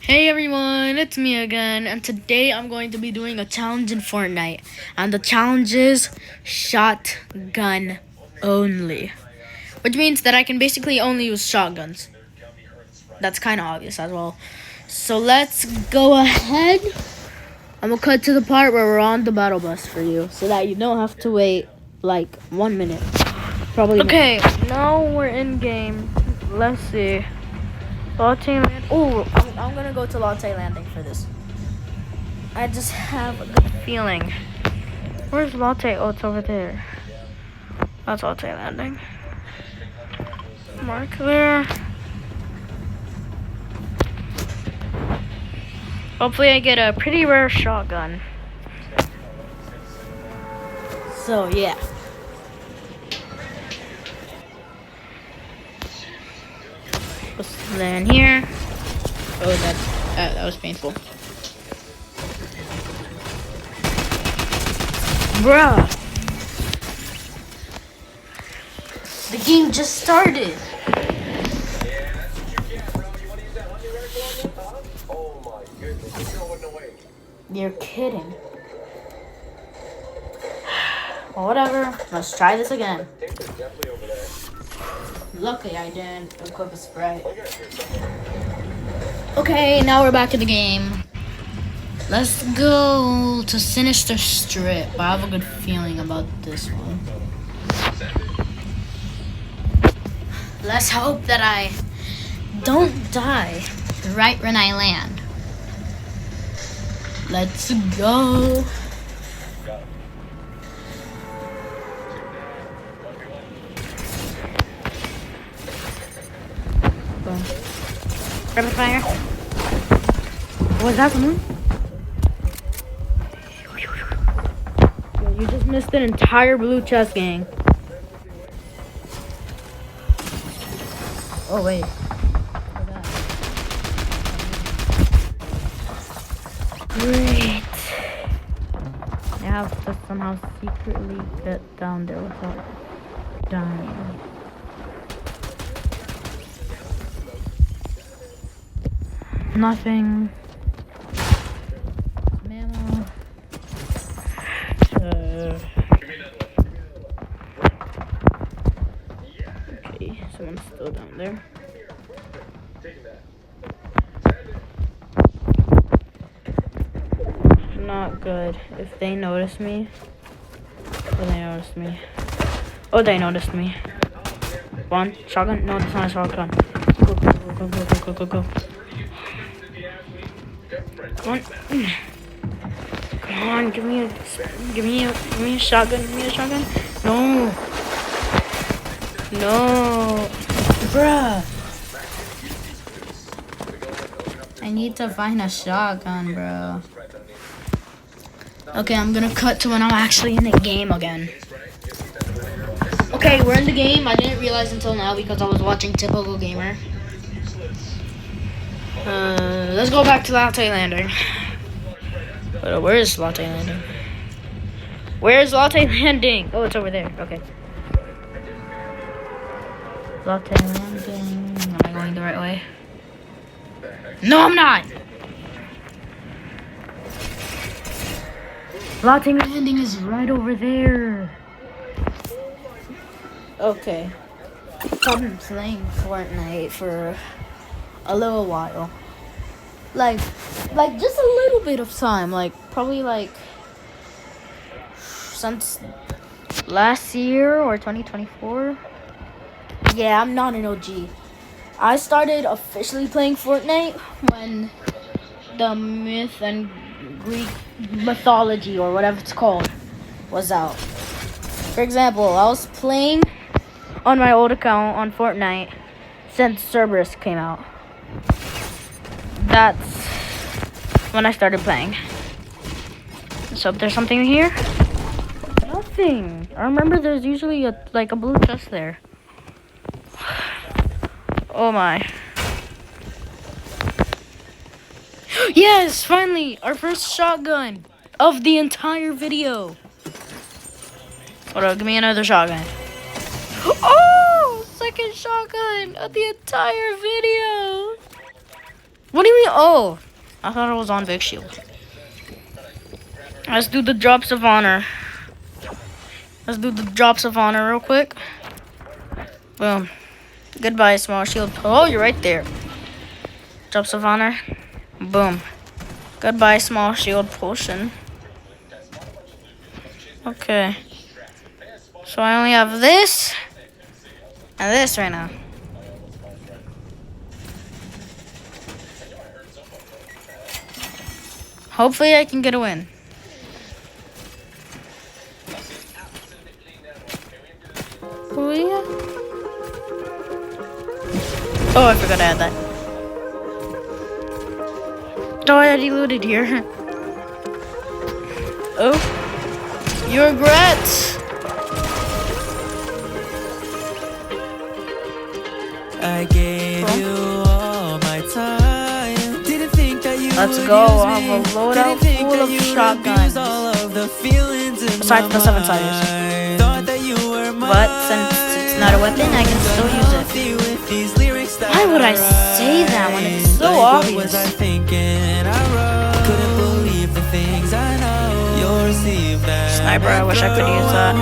Hey everyone, it's me again, and today I'm going to be doing a challenge in Fortnite. And the challenge is shotgun only, which means that I can basically only use shotguns. That's kind of obvious as well. So let's go ahead. I'm gonna cut to the part where we're on the battle bus for you, so that you don't have to wait like 1 minute. Probably. Okay, now we're in game. Let's see. Latte Land. Oh, I'm gonna go to Latte Landing for this. I just have a good feeling. Where's Latte? Oh, it's over there. That's Latte Landing. Mark there. Hopefully I get a pretty rare shotgun. So, yeah. Then here. Oh, that was painful. Bruh. The game just started. You're kidding. Well, whatever. Let's try this again. Luckily, I didn't equip a spray. Okay, now we're back in the game. Let's go to Sinister Strip. I have a good feeling about this one. Let's hope that I don't die right when I land. Let's go. Boom. Rapid fire. Was that someone? You just missed an entire blue chest, gang. Oh, wait. Great. I have to somehow secretly get down there without dying. Nothing. Mammal. Okay, someone's still down there. Not good. If they notice me. Oh, they noticed me. Oh, they noticed me. One shotgun? No, that's not a shotgun. Go, go, go, go, go, go, go, go. Come on. Come on, give me a shotgun. Give me a shotgun. No. No. Bruh. I need to find a shotgun, bro. Okay, I'm gonna cut to when I'm actually in the game again. Okay, we're in the game. I didn't realize until now because I was watching Typical Gamer. Let's go back to Latte Landing. Where is Latte Landing? Where's Latte Landing? Oh, it's over there. Okay. Latte Landing. Am I going the right way? No, I'm not! Latte Landing is right over there. Okay. I've been playing Fortnite for a little while. Like just a little bit of time. Like, probably like since last year or 2024. Yeah, I'm not an OG. I started officially playing Fortnite when the myth and Greek mythology or whatever it's called was out. For example, I was playing on my old account on Fortnite since Cerberus came out. That's when I started playing. So if there's something here, nothing. I remember there's usually a blue chest there. Oh my. Yes, finally, our first shotgun of the entire video. Hold on, give me another shotgun. Oh, second shotgun of the entire video. What do you mean? Oh, I thought it was on Big Shield. Let's do the drops of honor. Let's do the drops of honor real quick. Boom. Goodbye, small shield. Oh, you're right there. Drops of honor. Boom. Goodbye, small shield potion. Okay. So I only have this and this right now. Hopefully I can get a win. Oh, yeah. Oh, I forgot I had that. Oh, I already looted here. Oh. You regret. I gave you all my time. Didn't think that you Let's would go. use I have a me. loadout Didn't think full that of you would shotguns. abuse all of the feelings in Besides my the 7-siders. mind. Thought that you were But since it's not a weapon, I can still use it. Why would I say that when it's so obvious? What was I thinking? I wrote. Couldn't believe the things I know. You'll receive that. Sniper, I wish I could use that.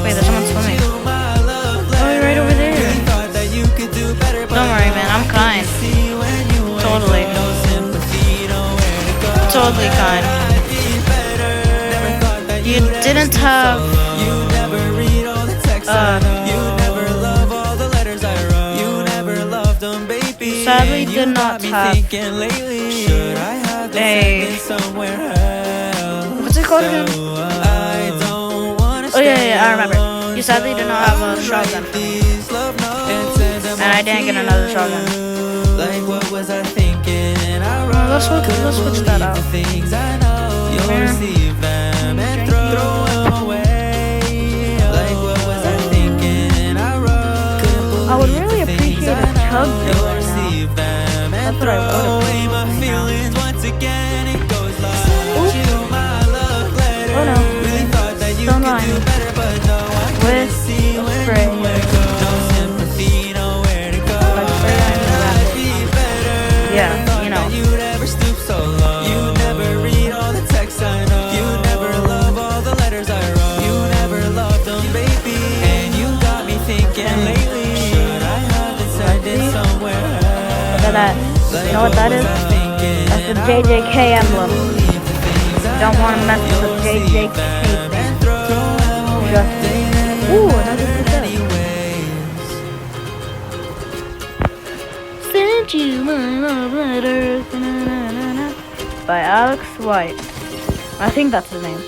Wait, there's someone swimming. Oh, you're right over there. Don't worry, man. I'm kind. Totally. Totally kind. You didn't have... sadly did not have what's it called again? Oh yeah, I remember. You sadly did not have a shotgun. And I didn't get another shotgun. Let's switch that out. I would really appreciate a chug right now. That's what I would appreciate right now. Oh no. Don't lie. With spray. Yeah, you know. Look at that. You know what that is? That's the JJK emblem. Don't want to mess with the JJK thing. Just. Ooh, another success. Send you my love letters. By Alex White. I think that's his name.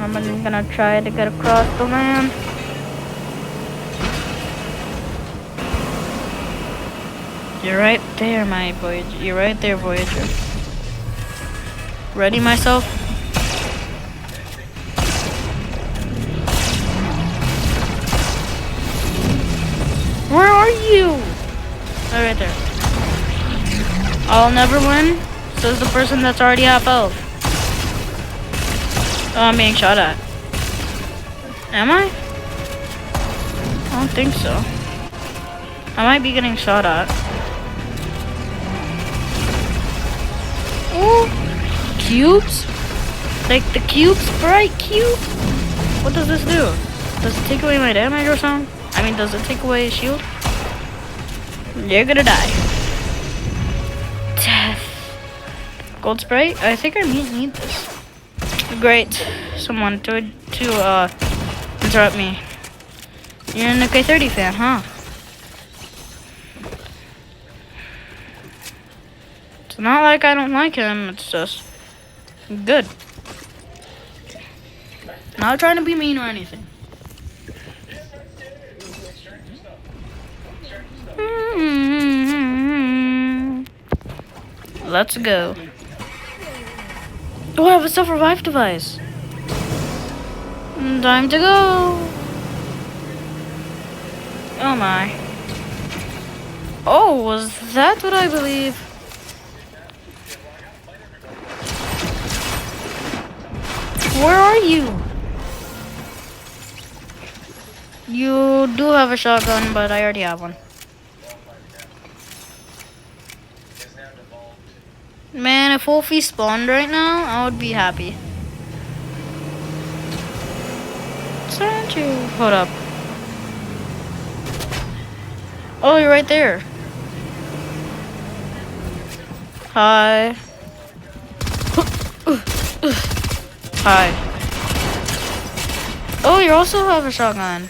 I'm gonna try to get across the land. You're right there, my Voyager. You're right there, Voyager. Ready myself? Where are you? Oh, right there. I'll never win, says the person that's already half health. Oh, I'm being shot at. Am I? I don't think so. I might be getting shot at. Oh, cubes? Like the cubes, bright cube? What does this do? Does it take away my damage or something? I mean, does it take away a shield? You're gonna die. Death. Gold spray? I think I need this. Great. Someone to interrupt me. You're an AK-30 fan, huh? It's not like I don't like him, it's just good. Not trying to be mean or anything. Let's go. Oh, I have a self-revive device. Time to go. Oh my. Oh, was that what I believe? Where are you? You do have a shotgun, but I already have one. Man, if Wolfie spawned right now, I would be happy. Don't you? Hold up. Oh, you're right there. Hi. Hi. Oh, you also have a shotgun.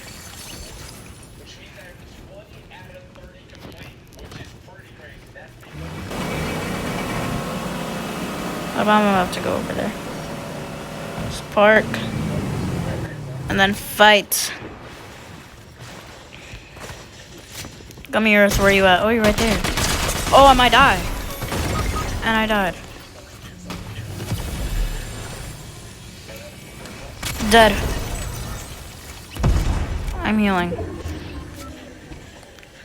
I'm gonna have to go over there. Just park. And then fight. Gummy Earth, where are you at? Oh, you're right there. Oh, I might die. And I died. Dead. I'm healing.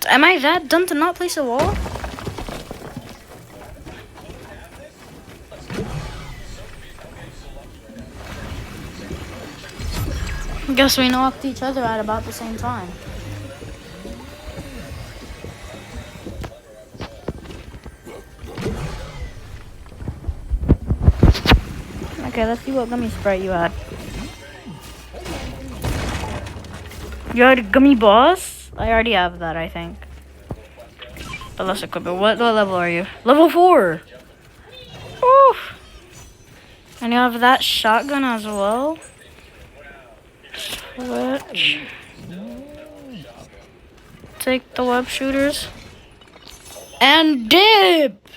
Am I that dumb to not place a wall? Guess we knocked each other at about the same time. Okay, let's see what gummy sprite you had. You had a gummy boss? I already have that, I think. But let's equip it. What level are you? Level 4! Oof! And you have that shotgun as well? Switch. Take the web shooters. And dip!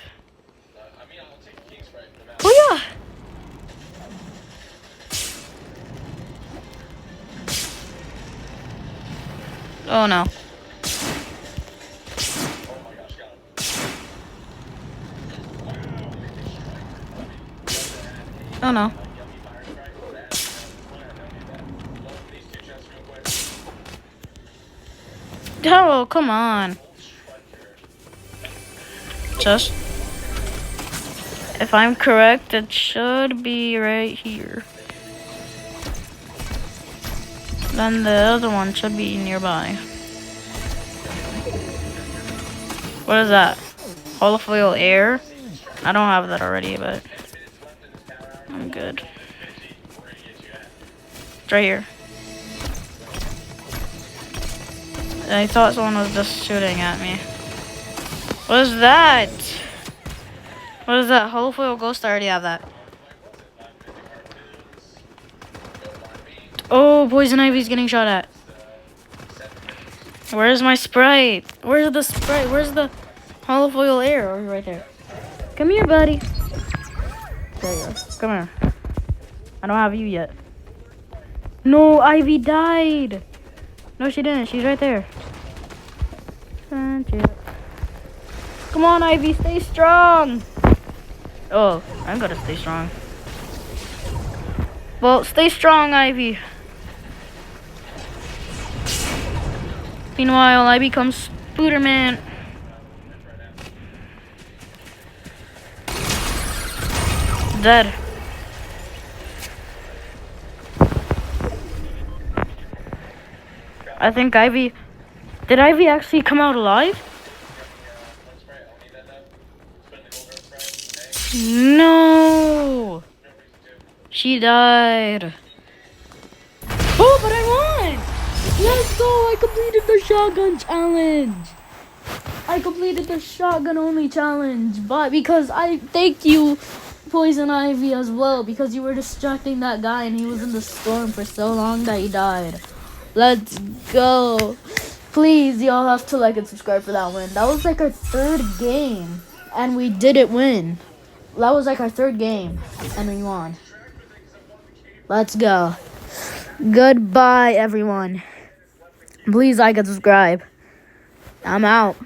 Oh yeah! Oh no. Oh no. Oh, come on. Just. If I'm correct, it should be right here. Then the other one should be nearby. What is that? Holofoil air? I don't have that already, but I'm good. It's right here. I thought someone was just shooting at me. What is that? What is that? Holofoil ghost? I already have that. Oh, Poison Ivy's getting shot at. Where's my sprite? Where's the sprite? Where's the holofoil air? Oh, right there. Come here, buddy. There you go. Come here. I don't have you yet. No, Ivy died. No, she didn't. She's right there. Come on, Ivy. Stay strong. Oh, I'm gonna stay strong. Well, stay strong, Ivy. Meanwhile, I become Spooderman. Dead. I think Ivy... Did Ivy actually come out alive? No! She died. Oh, but I won! Let's go! I completed the shotgun challenge! I completed the shotgun only challenge, but because I thank you, Poison Ivy, as well, because you were distracting that guy and he was in the storm for so long that he died. Let's go. Please, y'all have to like and subscribe for that win. That was like our third game, and we didn't win. That was like our third game, and we won. Let's go. Goodbye, everyone. Please like and subscribe. I'm out.